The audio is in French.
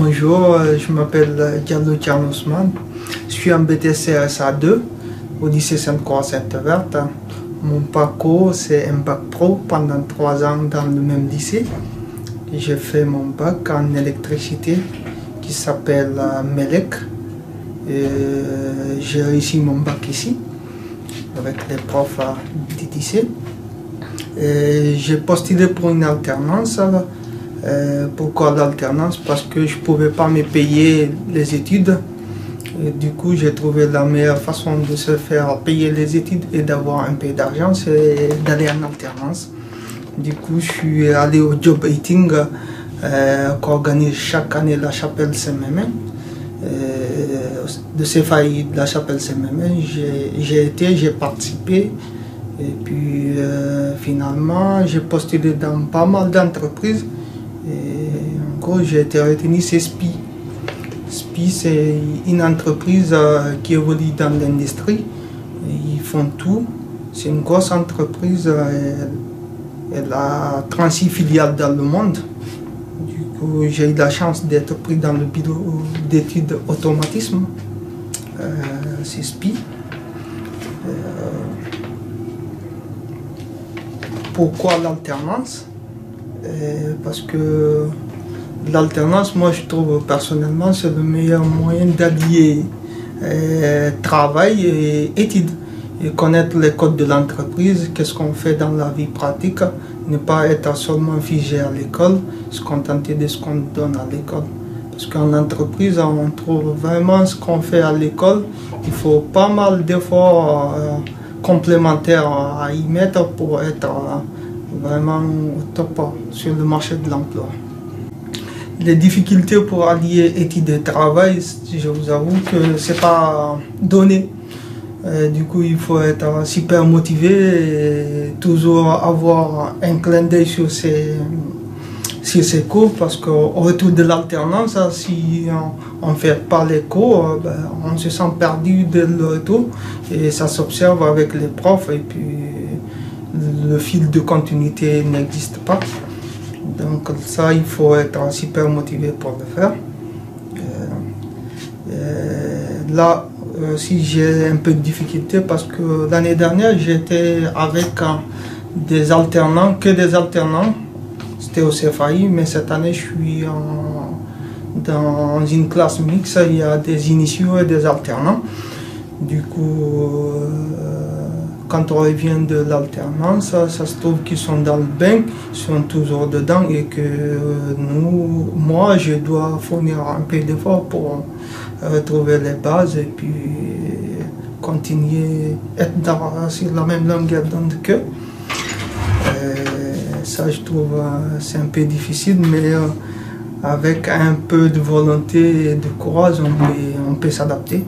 Bonjour, je m'appelle Diallo Thierno Ousmane. Je suis en BTS CSA 2 au lycée Sainte-Croix Sainte-Verte. Mon parcours, c'est un bac pro pendant 3 ans dans le même lycée. J'ai fait mon bac en électricité qui s'appelle MELEC. J'ai réussi mon bac ici avec les profs du lycée. J'ai postulé pour une alternance. Pourquoi l'alternance? Parce que je ne pouvais pas me payer les études. Et du coup, j'ai trouvé la meilleure façon de se faire payer les études et d'avoir un peu d'argent, c'est d'aller en alternance. Du coup, je suis allé au Job Eating qu'organise chaque année la Chapelle Saint-Mémin. De CFAI de la Chapelle Saint-Mémin, j'ai participé. Et puis finalement, j'ai postulé dans pas mal d'entreprises. Et en gros, j'ai été retenu, c'est SPI. SPI, c'est une entreprise qui évolue dans l'industrie. Ils font tout. C'est une grosse entreprise. Elle a 36 filiales dans le monde. Du coup, j'ai eu la chance d'être pris dans le bureau d'études automatisme. C'est SPI. Pourquoi l'alternance? Parce que l'alternance, moi je trouve personnellement, c'est le meilleur moyen d'allier travail et études. Et connaître les codes de l'entreprise, qu'est-ce qu'on fait dans la vie pratique, ne pas être seulement figé à l'école, se contenter de ce qu'on donne à l'école. Parce qu'en entreprise, on trouve vraiment ce qu'on fait à l'école. Il faut pas mal d'efforts complémentaires à y mettre pour être vraiment au top sur le marché de l'emploi. Les difficultés pour allier études et travail, je vous avoue que c'est pas donné. Du coup, il faut être super motivé et toujours avoir un clin d'œil sur ses cours, parce qu'au retour de l'alternance, si on ne fait pas les cours, on se sent perdu dès le retour et ça s'observe avec les profs et puis le fil de continuité n'existe pas. Donc ça, il faut être super motivé pour le faire. Là, si j'ai un peu de difficulté, parce que l'année dernière, j'étais avec des alternants, que des alternants. C'était au CFAI, mais cette année, je suis dans une classe mixte. Il y a des initiaux et des alternants. Du coup, quand on revient de l'alternance, ça se trouve qu'ils sont dans le bain, ils sont toujours dedans et que moi, je dois fournir un peu d'effort pour retrouver les bases et puis continuer à être sur la même longueur d'onde qu'eux. Ça, je trouve, c'est un peu difficile, mais avec un peu de volonté et de courage, on peut s'adapter.